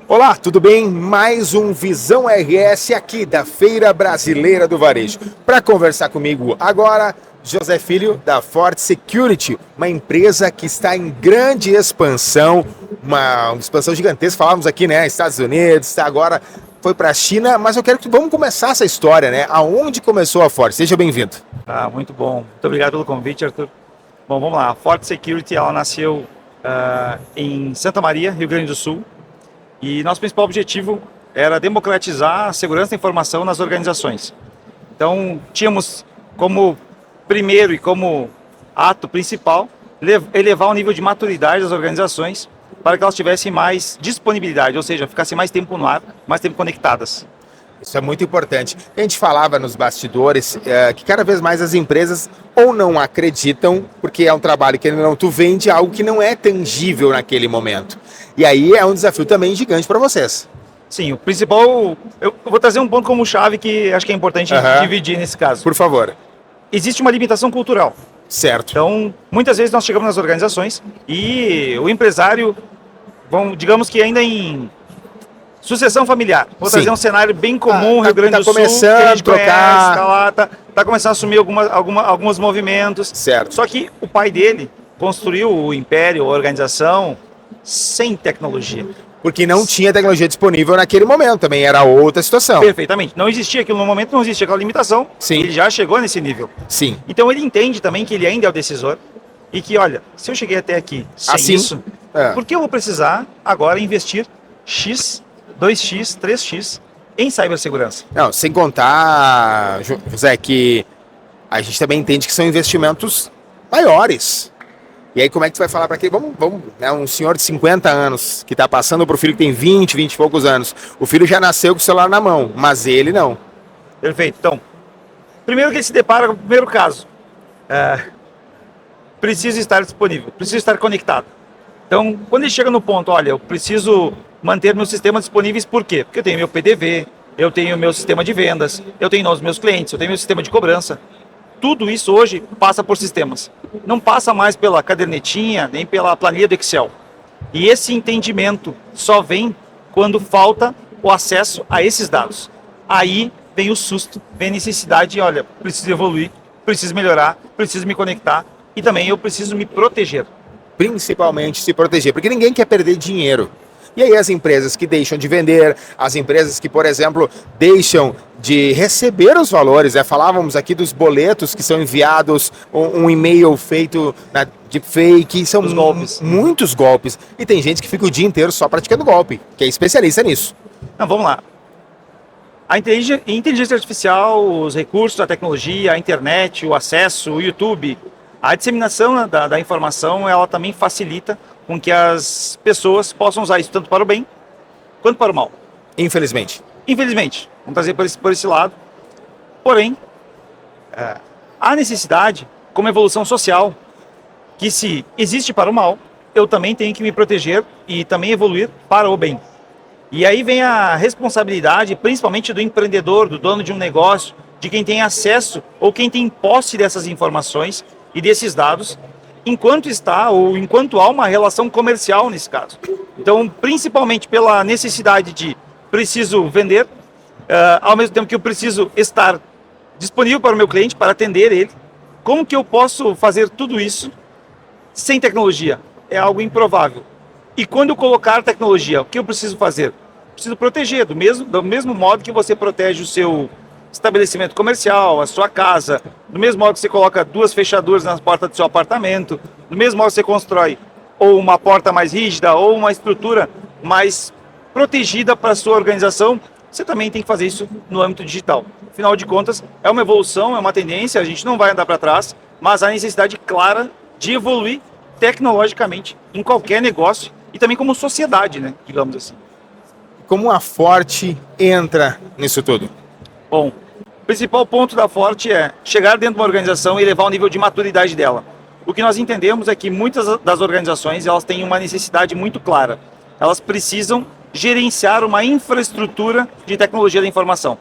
Olá, tudo bem? Mais um Visão RS aqui da Feira Brasileira do Varejo. Para conversar comigo agora, José Filho da Forte Security, uma empresa que está em grande expansão, uma expansão gigantesca. Falávamos aqui, né? Estados Unidos, está agora foi para a China, mas eu quero que vamos começar essa história, né? Aonde começou a Forte? Seja bem-vindo. Muito bom. Muito obrigado pelo convite, Arthur. Bom, vamos lá. A Forte Security, ela nasceu em Santa Maria, Rio Grande do Sul. E nosso principal objetivo era democratizar a segurança da informação nas organizações. Então, tínhamos como primeiro e como ato principal elevar o nível de maturidade das organizações para que elas tivessem mais disponibilidade, ou seja, ficassem mais tempo no ar, mais tempo conectadas. Isso é muito importante. A gente falava nos bastidores que cada vez mais as empresas ou não acreditam, porque é um trabalho que não tu vende algo que não é tangível naquele momento. E aí é um desafio também gigante para vocês. Sim, o principal... Eu vou trazer um ponto como chave que acho que é importante dividir nesse caso. Por favor. Existe uma limitação cultural. Certo. Então, muitas vezes nós chegamos nas organizações e o empresário, digamos que ainda em sucessão familiar. Vou trazer um cenário bem comum, Rio Grande do Sul, começando que a gente trocar... conhece, tá começando a assumir alguns movimentos. Certo. Só que o pai dele construiu o império, a organização, sem tecnologia. Porque não tinha tecnologia disponível naquele momento, também era outra situação. Perfeitamente. Não existia aquilo no momento, não existia aquela limitação. Sim. Ele já chegou nesse nível. Sim. Então ele entende também que ele ainda é o decisor e que, olha, se eu cheguei até aqui sem isso, por que eu vou precisar agora investir X, 2X, 3X em cibersegurança? Não, sem contar, José, que a gente também entende que são investimentos maiores. E aí como é que tu vai falar para aquele, vamos, né, um senhor de 50 anos que está passando para o filho que tem 20 e poucos anos. O filho já nasceu com o celular na mão, mas ele não. Perfeito. Então, primeiro que ele se depara com o primeiro caso. Preciso estar disponível, preciso estar conectado. Então, quando ele chega no ponto, olha, eu preciso manter meus sistemas disponíveis, por quê? Porque eu tenho meu PDV, eu tenho meu sistema de vendas, eu tenho os meus clientes, eu tenho meu sistema de cobrança. Tudo isso hoje passa por sistemas. Não passa mais pela cadernetinha, nem pela planilha do Excel. E esse entendimento só vem quando falta o acesso a esses dados. Aí vem o susto, vem a necessidade, olha, preciso evoluir, preciso melhorar, preciso me conectar e também eu preciso me proteger. Principalmente se proteger, porque ninguém quer perder dinheiro. E aí as empresas que deixam de vender, as empresas que, por exemplo, deixam de receber os valores, falávamos aqui dos boletos que são enviados, um e-mail feito de fake, são golpes. Muitos golpes. E tem gente que fica o dia inteiro só praticando golpe, que é especialista nisso. Não, vamos lá. A inteligência artificial, os recursos, a tecnologia, a internet, o acesso, o YouTube, a disseminação da informação, ela também facilita com que as pessoas possam usar isso tanto para o bem quanto para o mal. Infelizmente. Infelizmente. Vamos trazer por esse lado. Porém, há necessidade, como evolução social, que se existe para o mal, eu também tenho que me proteger e também evoluir para o bem. E aí vem a responsabilidade, principalmente do empreendedor, do dono de um negócio, de quem tem acesso ou quem tem posse dessas informações e desses dados, enquanto há uma relação comercial nesse caso. Então, principalmente pela necessidade de preciso vender, ao mesmo tempo que eu preciso estar disponível para o meu cliente, para atender ele, como que eu posso fazer tudo isso sem tecnologia? É algo improvável. E quando eu colocar tecnologia, o que eu preciso fazer? Preciso proteger, do mesmo modo que você protege o seu estabelecimento comercial, a sua casa, do mesmo modo que você coloca 2 fechaduras na porta do seu apartamento, do mesmo modo que você constrói ou uma porta mais rígida ou uma estrutura mais protegida para a sua organização, você também tem que fazer isso no âmbito digital. Afinal de contas, é uma evolução, é uma tendência, a gente não vai andar para trás, mas há necessidade clara de evoluir tecnologicamente em qualquer negócio e também como sociedade, né, digamos assim. Como a Forte entra nisso tudo? Bom, o principal ponto da Forte é chegar dentro de uma organização e elevar o nível de maturidade dela. O que nós entendemos é que muitas das organizações elas têm uma necessidade muito clara. Elas precisam gerenciar uma infraestrutura de tecnologia da informação.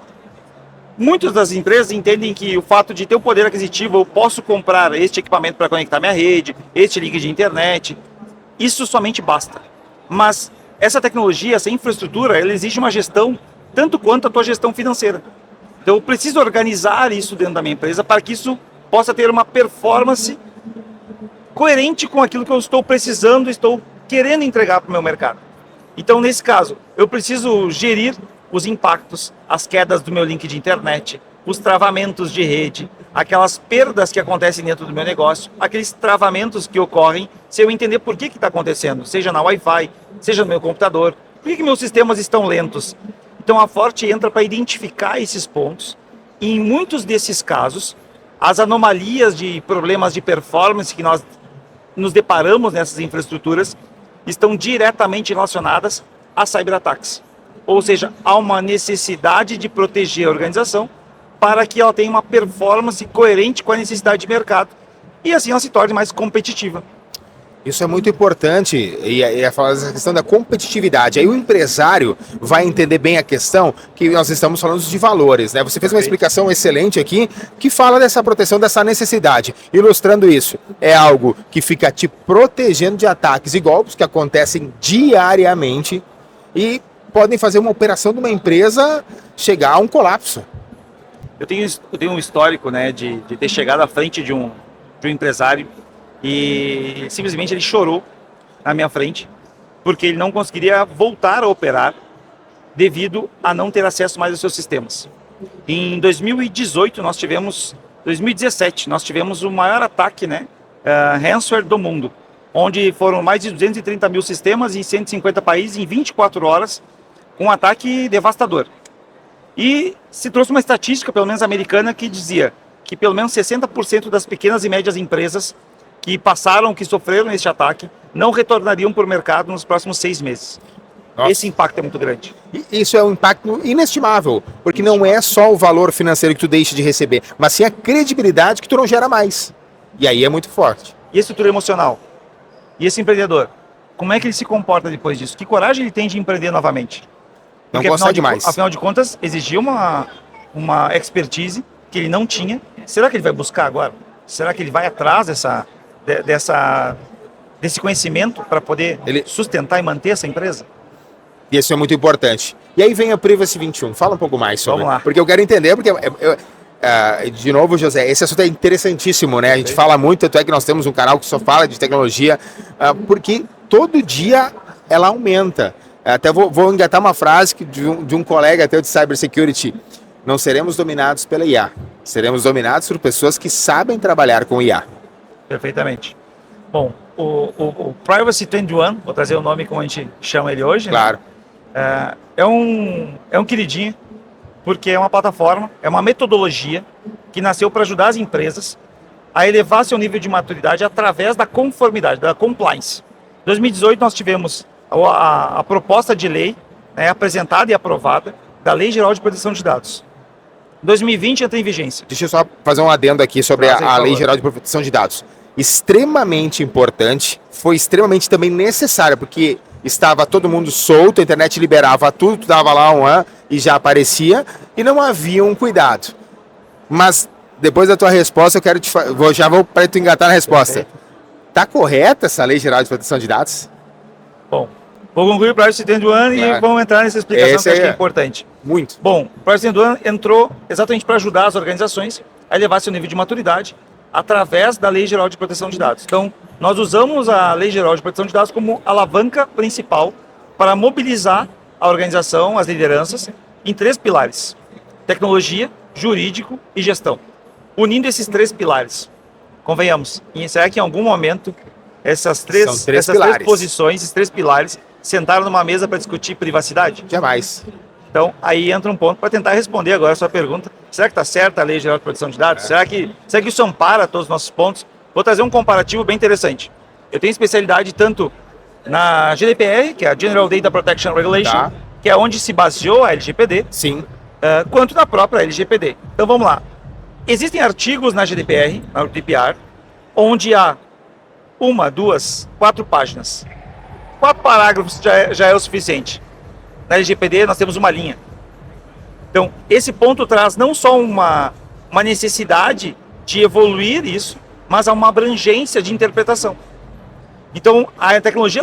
Muitas das empresas entendem que o fato de ter o poder aquisitivo, eu posso comprar este equipamento para conectar minha rede, este link de internet, isso somente basta. Mas essa tecnologia, essa infraestrutura, ela exige uma gestão tanto quanto a tua gestão financeira. Então eu preciso organizar isso dentro da minha empresa para que isso possa ter uma performance coerente com aquilo que eu estou precisando, estou querendo entregar para o meu mercado. Então, nesse caso, eu preciso gerir os impactos, as quedas do meu link de internet, os travamentos de rede, aquelas perdas que acontecem dentro do meu negócio, aqueles travamentos que ocorrem se eu entender por que está acontecendo, seja na Wi-Fi, seja no meu computador, por que meus sistemas estão lentos. Então, a Forte entra para identificar esses pontos e, em muitos desses casos, as anomalias de problemas de performance que nós nos deparamos nessas infraestruturas estão diretamente relacionadas a cyberataques. Ou seja, há uma necessidade de proteger a organização para que ela tenha uma performance coerente com a necessidade de mercado e assim ela se torne mais competitiva. Isso é muito importante, e falar dessa questão da competitividade. Aí o empresário vai entender bem a questão, que nós estamos falando de valores, né? Você fez uma explicação excelente aqui, que fala dessa proteção, dessa necessidade. Ilustrando isso, é algo que fica te protegendo de ataques e golpes que acontecem diariamente e podem fazer uma operação de uma empresa chegar a um colapso. Eu tenho um histórico, né, de ter chegado à frente de um empresário e simplesmente ele chorou na minha frente porque ele não conseguiria voltar a operar devido a não ter acesso mais aos seus sistemas. Em 2017 nós tivemos o maior ataque, né, ransomware do mundo, onde foram mais de 230 mil sistemas em 150 países em 24 horas, um ataque devastador. E se trouxe uma estatística, pelo menos americana, que dizia que pelo menos 60% das pequenas e médias empresas que sofreram este ataque, não retornariam para o mercado nos próximos 6 meses. Nossa. Esse impacto é muito grande. Isso é um impacto inestimável, porque não é só o valor financeiro que tu deixa de receber, mas sim a credibilidade que tu não gera mais. E aí é muito forte. E a estrutura emocional? E esse empreendedor? Como é que ele se comporta depois disso? Que coragem ele tem de empreender novamente? Porque, não consegue mais. Afinal de contas, exigia uma expertise que ele não tinha. Será que ele vai buscar agora? Será que ele vai atrás desse conhecimento para poder sustentar e manter essa empresa? E isso é muito importante. E aí vem a Privacy 21. Fala um pouco mais sobre. Vamos lá. Porque eu quero entender, porque, de novo, José, esse assunto é interessantíssimo, né? A gente fala muito, tanto é que nós temos um canal que só fala de tecnologia, porque todo dia ela aumenta. Até vou engatar uma frase de um colega até de Cybersecurity. Não seremos dominados pela IA. Seremos dominados por pessoas que sabem trabalhar com IA. Perfeitamente. Bom, o Privacy 21, vou trazer o nome como a gente chama ele hoje. Claro. Né? É um queridinho, porque é uma plataforma, é uma metodologia que nasceu para ajudar as empresas a elevar seu nível de maturidade através da conformidade, da compliance. Em 2018 nós tivemos a proposta de lei, né, apresentada e aprovada da Lei Geral de Proteção de Dados. Em 2020 entra em vigência. Deixa eu só fazer um adendo aqui sobre a Lei Geral de Proteção de Dados. Extremamente importante, foi extremamente também necessária, porque estava todo mundo solto, a internet liberava tudo, tu dava lá um ano e já aparecia, e não havia um cuidado. Mas depois da tua resposta, eu quero já vou para tu engatar na resposta. Está correta essa Lei Geral de Proteção de Dados? Bom, vou concluir o Privacy 21 e vamos entrar nessa explicação que acho que é importante. Muito. Bom, o Privacy 21 entrou exatamente para ajudar as organizações a elevar seu nível de maturidade através da Lei Geral de Proteção de Dados. Então, nós usamos a Lei Geral de Proteção de Dados como alavanca principal para mobilizar a organização, as lideranças, em 3 pilares: tecnologia, jurídico e gestão. Unindo esses 3 pilares, convenhamos, será que em algum momento essas três posições, esses 3 pilares, sentaram numa mesa para discutir privacidade? Jamais. Então, aí entra um ponto para tentar responder agora a sua pergunta. Será que está certa a Lei Geral de Proteção de Dados? Será que isso ampara todos os nossos pontos? Vou trazer um comparativo bem interessante. Eu tenho especialidade tanto na GDPR, que é a General Data Protection Regulation, que é onde se baseou a LGPD, sim, quanto na própria LGPD. Então, vamos lá. Existem artigos na GDPR, na GDPR, onde há 1, 2, 4 páginas. 4 parágrafos já é o suficiente. Na LGPD nós temos uma linha. Então, esse ponto traz não só uma necessidade de evoluir isso, mas há uma abrangência de interpretação. Então, a tecnologia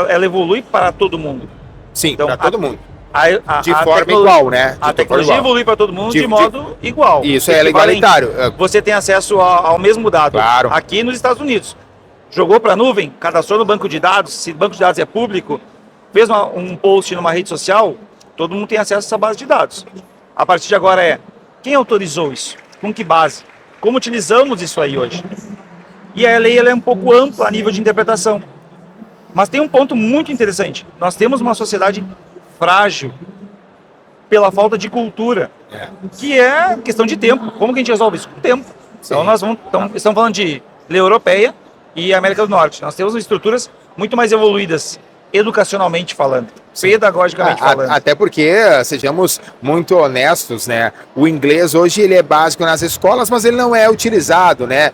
ela evolui para todo mundo. Sim, Então, para todo mundo. De forma igual, né? A tecnologia evolui para todo mundo de modo igual. Isso é igualitário. Você tem acesso ao mesmo dado. Claro. Aqui nos Estados Unidos. Jogou para a nuvem, cadastrou no banco de dados, se o banco de dados é público, fez um post numa rede social, todo mundo tem acesso a essa base de dados. A partir de agora quem autorizou isso? Com que base? Como utilizamos isso aí hoje? E a lei ela é um pouco ampla a nível de interpretação. Mas tem um ponto muito interessante. Nós temos uma sociedade frágil pela falta de cultura, que é questão de tempo. Como que a gente resolve isso? Com tempo. Sim. Então, estamos falando de lei europeia e América do Norte. Nós temos estruturas muito mais evoluídas, educacionalmente falando, pedagogicamente falando. Até porque, sejamos muito honestos, né? O inglês hoje ele é básico nas escolas, mas ele não é utilizado, né?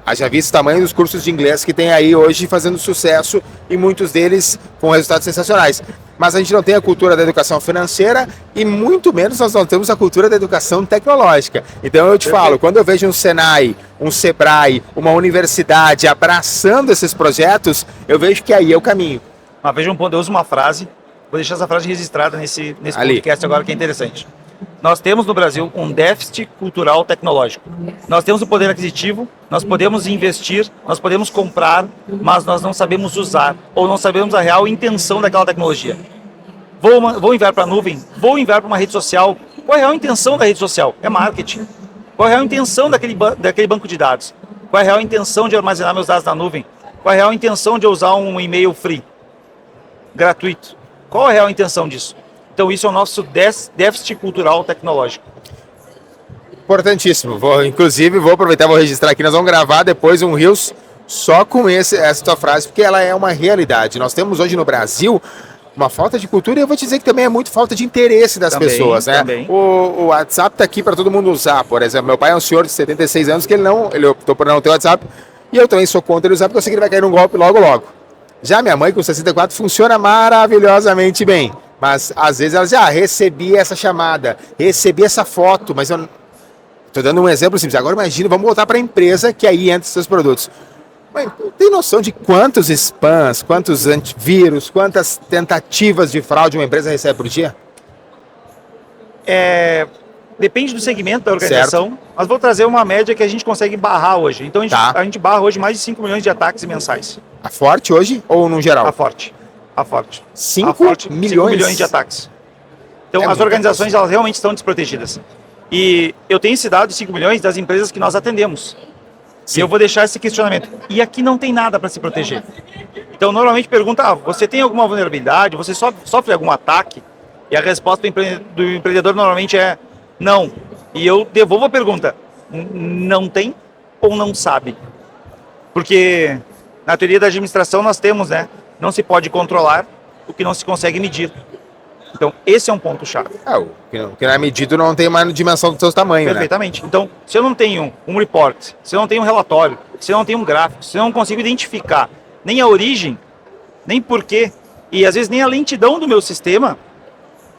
Haja visto o tamanho dos cursos de inglês que tem aí hoje fazendo sucesso e muitos deles com resultados sensacionais. Mas a gente não tem a cultura da educação financeira e muito menos nós não temos a cultura da educação tecnológica. Então eu te falo, quando eu vejo um Senai, um Sebrae, uma universidade abraçando esses projetos, eu vejo que aí é o caminho. Mas veja um ponto, eu uso uma frase, vou deixar essa frase registrada nesse podcast agora que é interessante. Nós temos no Brasil um déficit cultural tecnológico. Nós temos o poder aquisitivo, nós podemos investir, nós podemos comprar, mas nós não sabemos usar ou não sabemos a real intenção daquela tecnologia. Vou enviar para a nuvem, vou enviar para uma rede social. Qual é a real intenção da rede social? É marketing. Qual é a real intenção daquele banco de dados? Qual é a real intenção de armazenar meus dados na nuvem? Qual é a real intenção de eu usar um e-mail free, gratuito? Qual é a real intenção disso? Então isso é o nosso déficit cultural tecnológico. Importantíssimo. Inclusive, vou aproveitar e vou registrar aqui. Nós vamos gravar depois um Reels só com essa tua frase, porque ela é uma realidade. Nós temos hoje no Brasil uma falta de cultura e eu vou te dizer que também é muito falta de interesse das pessoas, né? O WhatsApp está aqui para todo mundo usar, por exemplo. Meu pai é um senhor de 76 anos que ele optou por não ter WhatsApp e eu também sou contra ele usar porque eu sei que ele vai cair num golpe logo, logo. Já minha mãe com 64 funciona maravilhosamente bem. Mas às vezes ela diz, recebi essa chamada, recebi essa foto, mas eu estou dando um exemplo simples. Agora imagina, vamos voltar para a empresa que aí entra os seus produtos. Mas tem noção de quantos spams, quantos antivírus, quantas tentativas de fraude uma empresa recebe por dia? Depende do segmento da organização, certo. Mas vou trazer uma média que a gente consegue barrar hoje. Então a gente barra hoje mais de 5 milhões de ataques mensais. A Forte hoje ou no geral? A Forte. 5 milhões? 5 milhões de ataques. Então as organizações elas realmente estão desprotegidas. E eu tenho esse dado de 5 milhões das empresas que nós atendemos. Sim. E eu vou deixar esse questionamento. E aqui não tem nada para se proteger. Então normalmente pergunta, você tem alguma vulnerabilidade? Você sofre algum ataque? E a resposta do empreendedor normalmente é não. E eu devolvo a pergunta, não tem ou não sabe? Porque na teoria da administração nós temos, né? Não se pode controlar o que não se consegue medir. Então, esse é um ponto-chave. O que não é medido não tem uma dimensão do seu tamanho, perfeitamente. Né? Então, se eu não tenho um report, se eu não tenho um relatório, se eu não tenho um gráfico, se eu não consigo identificar nem a origem, nem porquê, e às vezes nem a lentidão do meu sistema,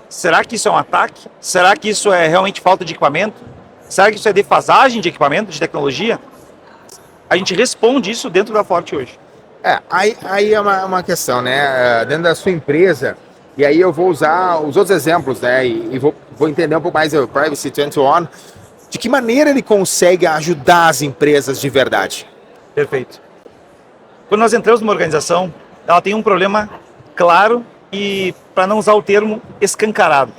será que isso é um ataque? Será que isso é realmente falta de equipamento? Será que isso é defasagem de equipamento, de tecnologia? A gente responde isso dentro da Forte hoje. Aí é uma questão, né? Dentro da sua empresa, e aí eu vou usar os outros exemplos, né? E vou entender um pouco mais o Privacy 21, de que maneira ele consegue ajudar as empresas de verdade. Perfeito. Quando nós entramos numa organização, ela tem um problema claro e, para não usar o termo, escancarado.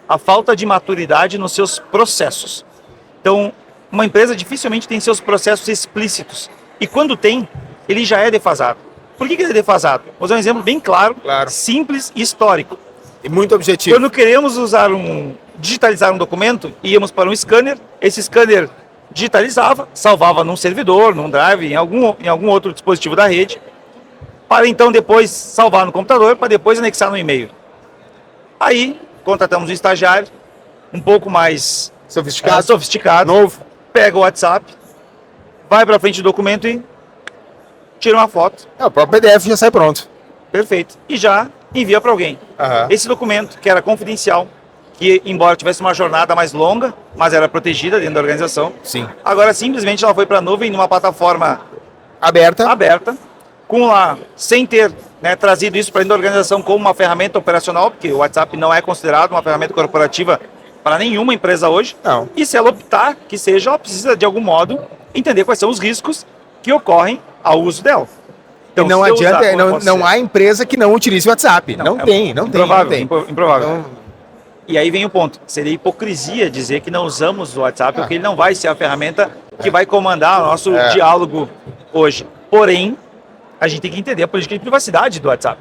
A falta de maturidade nos seus processos. Então, uma empresa dificilmente tem seus processos explícitos. E quando tem, ele já é defasado. Por que ele é defasado? Vou usar um exemplo bem claro, simples e histórico. E muito objetivo. Quando queremos digitalizar um documento, íamos para um scanner, esse scanner digitalizava, salvava num servidor, num drive, em algum outro dispositivo da rede, para então depois salvar no computador, para depois anexar no e-mail. Aí, contratamos um estagiário, um pouco mais sofisticado, novo, pega o WhatsApp, vai para frente do documento e tira uma foto. O próprio PDF já sai pronto. Perfeito. E já envia para alguém. Esse documento, que era confidencial, que embora tivesse uma jornada mais longa, mas era protegida dentro da organização. Sim. Agora simplesmente ela foi para a nuvem numa plataforma aberta. sem ter, né, trazido isso para dentro da organização como uma ferramenta operacional, porque o WhatsApp não é considerado uma ferramenta corporativa para nenhuma empresa hoje. Não. E se ela optar que seja, ela precisa de algum modo entender quais são os riscos que ocorrem ao uso dela. Então, não adianta, não há empresa que não utilize o WhatsApp. Não tem. Improvável. Então, e aí vem o ponto. Seria hipocrisia dizer que não usamos o WhatsApp, porque ele não vai ser a ferramenta que vai comandar o nosso diálogo hoje. Porém, a gente tem que entender a política de privacidade do WhatsApp.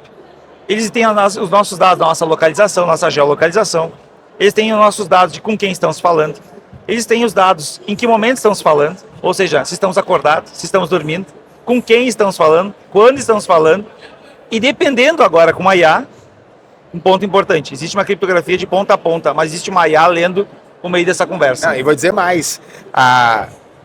Eles têm os nossos dados, nossa localização, nossa geolocalização. Eles têm os nossos dados de com quem estamos falando. Eles têm os dados em que momento estamos falando, ou seja, se estamos acordados, se estamos dormindo, com quem estamos falando, quando estamos falando. E dependendo agora com a IA, um ponto importante, existe uma criptografia de ponta a ponta, mas existe uma IA lendo o meio dessa conversa. E vou dizer mais,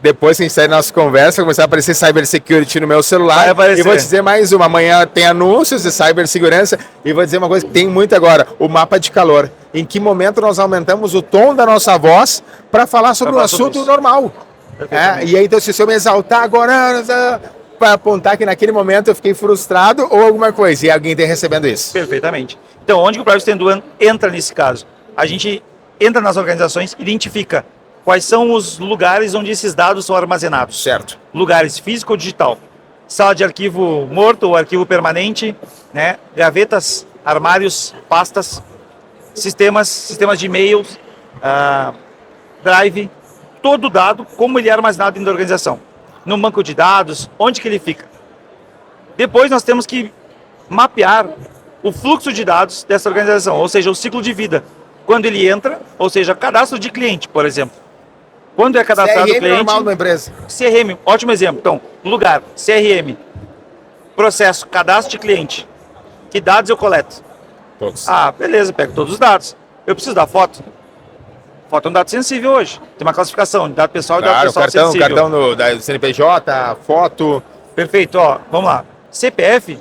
depois que a gente sair da nossa conversa, começar a aparecer cybersecurity no meu celular. E vou dizer mais uma, amanhã tem anúncios de cibersegurança, e vou dizer uma coisa que tem muito agora, o mapa de calor. Em que momento nós aumentamos o tom da nossa voz para falar sobre um assunto normal. E aí, então, se eu me exaltar agora, para apontar que naquele momento eu fiquei frustrado ou alguma coisa, e alguém está recebendo isso. Perfeitamente. Então, onde que o Privacy End-to-End entra nesse caso? A gente entra nas organizações, identifica quais são os lugares onde esses dados são armazenados. Certo. Lugares físico ou digital. Sala de arquivo morto ou arquivo permanente, né? Gavetas, armários, pastas, sistemas de e-mails, drive, todo dado, como ele é armazenado dentro da organização. No banco de dados, onde que ele fica. Depois nós temos que mapear o fluxo de dados dessa organização, ou seja, o ciclo de vida. Quando ele entra, ou seja, cadastro de cliente, por exemplo. Quando é cadastrado o cliente... normal da empresa. CRM, ótimo exemplo. Então, lugar, CRM, processo, cadastro de cliente. Que dados eu coleto? Todos. Beleza, pego todos os dados. Eu preciso da foto. Foto é um dado sensível hoje. Tem uma classificação de dado pessoal e dado pessoal sensível. Cartão da CNPJ, foto. Perfeito, vamos lá. CPF,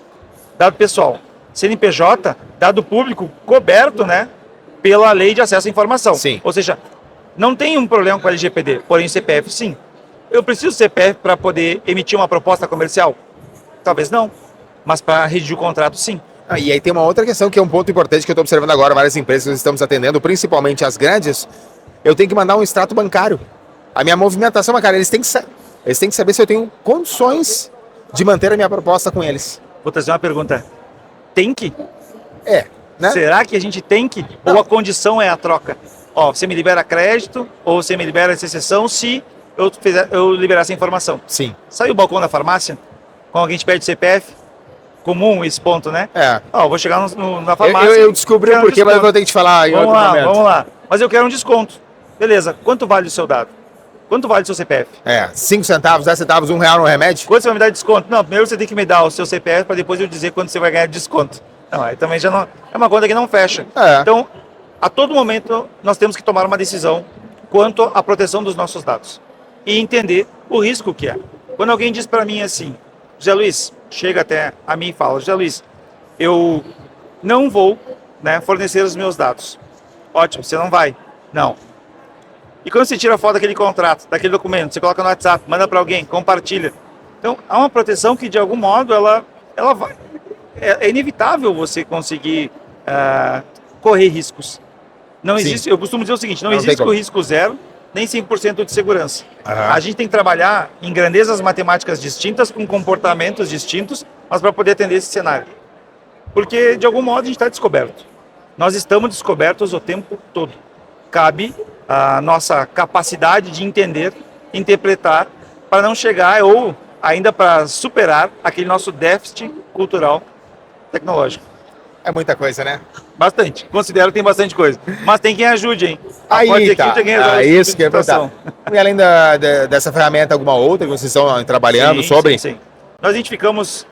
dado pessoal. CNPJ, dado público coberto, né, pela lei de acesso à informação. Sim. Ou seja, não tem um problema com a LGPD, porém o CPF sim. Eu preciso do CPF para poder emitir uma proposta comercial? Talvez não, mas para redigir o contrato sim. E aí tem uma outra questão que é um ponto importante que eu estou observando agora, várias empresas que estamos atendendo, principalmente as grandes, eu tenho que mandar um extrato bancário. A minha movimentação bancária, eles têm que saber se eu tenho condições de manter a minha proposta com eles. Vou trazer uma pergunta. Tem que? Né? Será que a gente tem que? Não. Ou a condição é a troca? Você me libera crédito ou você me libera essa exceção se eu liberar essa informação? Sim. Sai o balcão da farmácia, quando alguém te pede CPF, comum esse ponto, né? Vou chegar na farmácia... Eu descobri o porquê, mas eu vou ter que te falar em outro momento. Vamos lá. Mas eu quero um desconto. Beleza, quanto vale o seu dado? Quanto vale o seu CPF? 5 centavos, 10 centavos, R$1 no remédio? Quanto você vai me dar de desconto? Não, primeiro você tem que me dar o seu CPF para depois eu dizer quanto você vai ganhar de desconto. Não, aí também já não... É uma conta que não fecha. Então, a todo momento, nós temos que tomar uma decisão quanto à proteção dos nossos dados. E entender o risco que é. Quando alguém diz para mim assim, José Luiz, chega até a mim e fala, José Luiz, eu não vou, né, fornecer os meus dados. Ótimo, você não vai. Não. E quando você tira a foto daquele contrato, daquele documento, você coloca no WhatsApp, manda para alguém, compartilha. Então, há uma proteção que, de algum modo, ela vai... É inevitável você conseguir correr riscos. Não existe, eu costumo dizer o seguinte, não existe o risco zero, nem 100% de segurança. A gente tem que trabalhar em grandezas matemáticas distintas, com comportamentos distintos, mas para poder atender esse cenário. Porque, de algum modo, a gente está descoberto. Nós estamos descobertos o tempo todo. Cabe a nossa capacidade de entender, interpretar, para não chegar ou ainda para superar aquele nosso déficit cultural tecnológico. É muita coisa, né? Bastante. Considero que tem bastante coisa. Mas tem quem ajude, hein? Aí tá. Isso que é verdade. E além dessa ferramenta, alguma outra que vocês estão trabalhando sobre? Sim. Nós identificamos,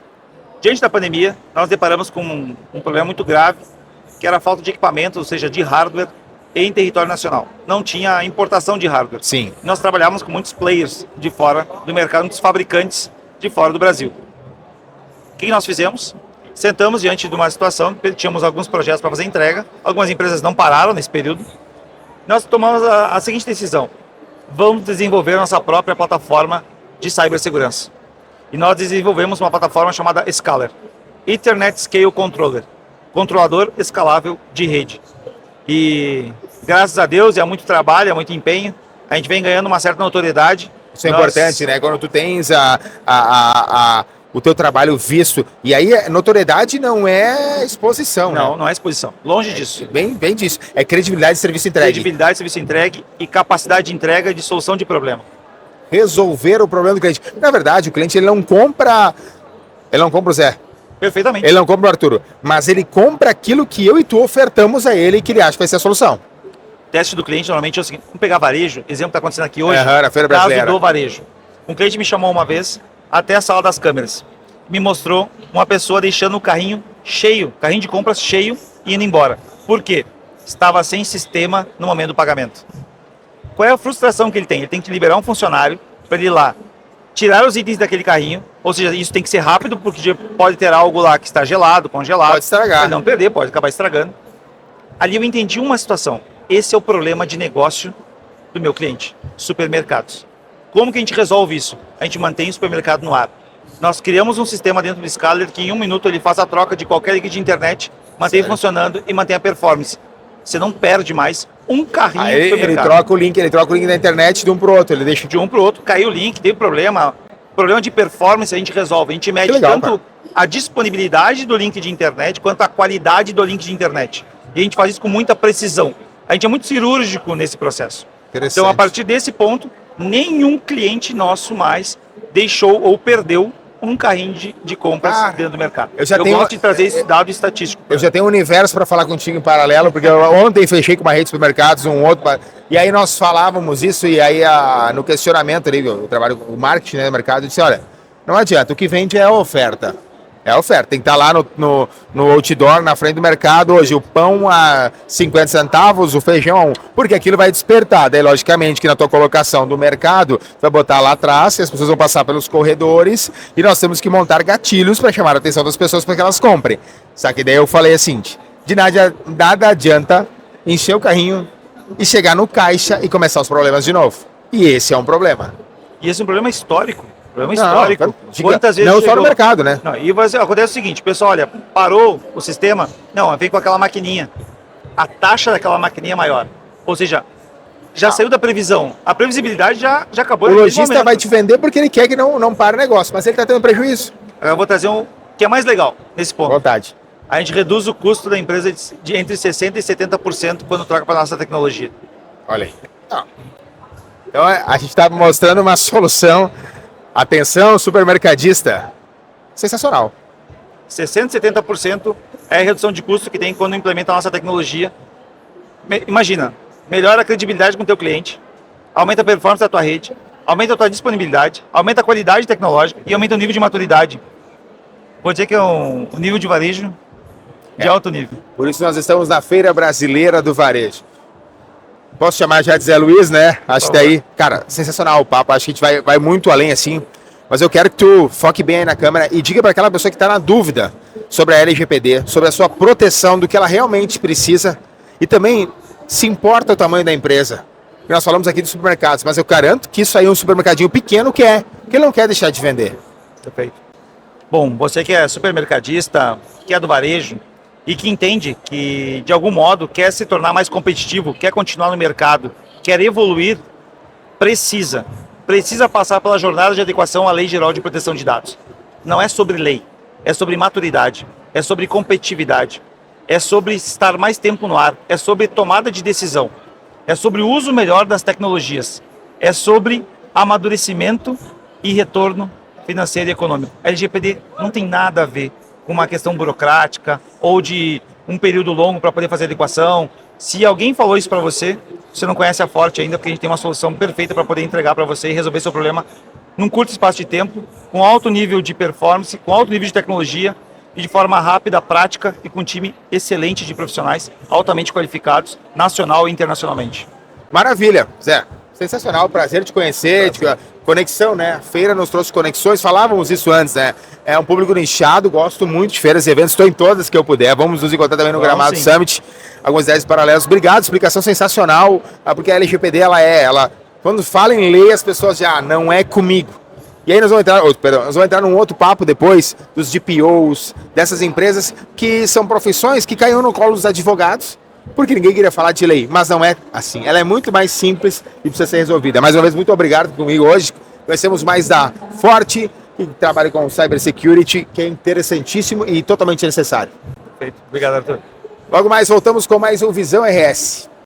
diante da pandemia, nós deparamos com um problema muito grave, que era a falta de equipamento, ou seja, de hardware, em território nacional. Não tinha importação de hardware. Sim. Nós trabalhávamos com muitos players de fora do mercado, muitos fabricantes de fora do Brasil. O que nós fizemos? Sentamos diante de uma situação, tínhamos alguns projetos para fazer entrega, algumas empresas não pararam nesse período. Nós tomamos a seguinte decisão: vamos desenvolver nossa própria plataforma de cibersegurança. E nós desenvolvemos uma plataforma chamada Scaler, Ethernet Scale Controller, controlador escalável de rede. E graças a Deus, há muito trabalho, há muito empenho, a gente vem ganhando uma certa notoriedade. Isso é importante, né? Quando tu tens o teu trabalho visto. E aí, notoriedade não é exposição, Não, né? não é exposição. Longe disso. Bem disso. É credibilidade de serviço entregue. Credibilidade, serviço entregue e capacidade de entrega de solução de problema. Resolver o problema do cliente. Na verdade, o cliente ele não compra o Zé. Perfeitamente. Ele não compra o Arturo. Mas ele compra aquilo que eu e tu ofertamos a ele e que ele acha que vai ser a solução. Teste do cliente normalmente é o seguinte: vamos pegar varejo, exemplo que está acontecendo aqui hoje, na Feira caso Brasileira. do varejo. Um cliente me chamou uma vez até a sala das câmeras. Me mostrou uma pessoa deixando o carrinho cheio, carrinho de compras cheio e indo embora. Por quê? Estava sem sistema no momento do pagamento. Qual é a frustração que ele tem? Ele tem que liberar um funcionário para ele ir lá, tirar os itens daquele carrinho, ou seja, isso tem que ser rápido, porque pode ter algo lá que está gelado, congelado. Pode estragar. Pode não perder, pode acabar estragando. Ali eu entendi uma situação. Esse é o problema de negócio do meu cliente, supermercados. Como que a gente resolve isso? A gente mantém o supermercado no ar. Nós criamos um sistema dentro do Scaler que em 1 minuto ele faz a troca de qualquer link de internet, mantém funcionando e mantém a performance. Você não perde mais um carrinho no supermercado. Ele troca o link da internet de um para o outro. Ele deixa de um para o outro, caiu o link, teve problema de performance a gente resolve. A gente mede legal, tanto a disponibilidade do link de internet quanto a qualidade do link de internet. E a gente faz isso com muita precisão. A gente é muito cirúrgico nesse processo. Então, a partir desse ponto, nenhum cliente nosso mais deixou ou perdeu um carrinho de compras dentro do mercado. Eu gosto de trazer esse dado estatístico. Eu já tenho um universo para falar contigo em paralelo, porque ontem fechei com uma rede de supermercados, um outro, e aí nós falávamos isso, e aí no questionamento ali, eu trabalho com o marketing, né, no mercado, eu disse, olha, não adianta, o que vende é a oferta. É a oferta, tem que estar lá no outdoor, na frente do mercado, hoje o pão a 50 centavos, o feijão a 1, porque aquilo vai despertar, daí logicamente que na tua colocação do mercado, vai botar lá atrás, as pessoas vão passar pelos corredores, e nós temos que montar gatilhos para chamar a atenção das pessoas para que elas comprem. Só que daí eu falei assim, de nada adianta encher o carrinho e chegar no caixa e começar os problemas de novo. E esse é um problema. E esse é um problema histórico. Problema histórico. Quantas vezes não só no mercado, né? Não, e acontece o seguinte, pessoal, olha, parou o sistema, não, vem com aquela maquininha. A taxa daquela maquininha é maior. Ou seja, já saiu da previsão. A previsibilidade já acabou. O lojista vai te vender porque ele quer que não pare o negócio, mas ele está tendo prejuízo. Eu vou trazer um que é mais legal nesse ponto. Vontade. A gente reduz o custo da empresa de entre 60% e 70% quando troca para a nossa tecnologia. Olha aí. Então a gente está mostrando uma solução. Atenção, supermercadista. Sensacional. 60%, 70% é a redução de custo que tem quando implementa a nossa tecnologia. Imagina, melhora a credibilidade com o teu cliente, aumenta a performance da tua rede, aumenta a tua disponibilidade, aumenta a qualidade tecnológica e aumenta o nível de maturidade. Vou dizer que é um nível de varejo de alto nível. Por isso nós estamos na Feira Brasileira do Varejo. Posso chamar já de Zé Luiz, né? Acho que daí, cara, sensacional o papo. Acho que a gente vai muito além assim. Mas eu quero que tu foque bem aí na câmera e diga para aquela pessoa que está na dúvida sobre a LGPD, sobre a sua proteção, do que ela realmente precisa e também se importa o tamanho da empresa. Nós falamos aqui de supermercados, mas eu garanto que isso aí é um supermercadinho pequeno quer, que ele não quer deixar de vender. Perfeito. Bom, você que é supermercadista, que é do varejo, e que entende que, de algum modo, quer se tornar mais competitivo, quer continuar no mercado, quer evoluir, precisa passar pela jornada de adequação à Lei Geral de Proteção de Dados. Não é sobre lei, é sobre maturidade, é sobre competitividade, é sobre estar mais tempo no ar, é sobre tomada de decisão, é sobre o uso melhor das tecnologias, é sobre amadurecimento e retorno financeiro e econômico. A LGPD não tem nada a ver com uma questão burocrática ou de um período longo para poder fazer adequação. Se alguém falou isso para você, você não conhece a Forte ainda, porque a gente tem uma solução perfeita para poder entregar para você e resolver seu problema num curto espaço de tempo, com alto nível de performance, com alto nível de tecnologia e de forma rápida, prática e com um time excelente de profissionais altamente qualificados, nacional e internacionalmente. Maravilha, Zé. Sensacional, prazer te conhecer, conexão, né? A feira nos trouxe conexões, falávamos isso antes, né? É um público nichado, gosto muito de feiras e eventos, estou em todas que eu puder. Vamos nos encontrar também no Gramado Summit, algumas ideias paralelas. Obrigado, explicação sensacional, porque a LGPD, ela quando fala em lei, as pessoas já, não é comigo. E aí nós vamos entrar num outro papo depois dos DPOs, dessas empresas que são profissões que caíram no colo dos advogados, porque ninguém queria falar de lei, mas não é assim. Ela é muito mais simples e precisa ser resolvida. Mais uma vez, muito obrigado comigo hoje. Conhecemos mais da Forte, que trabalha com cybersecurity, que é interessantíssimo e totalmente necessário. Perfeito. Obrigado, Arthur. Logo mais voltamos com mais um Visão RS.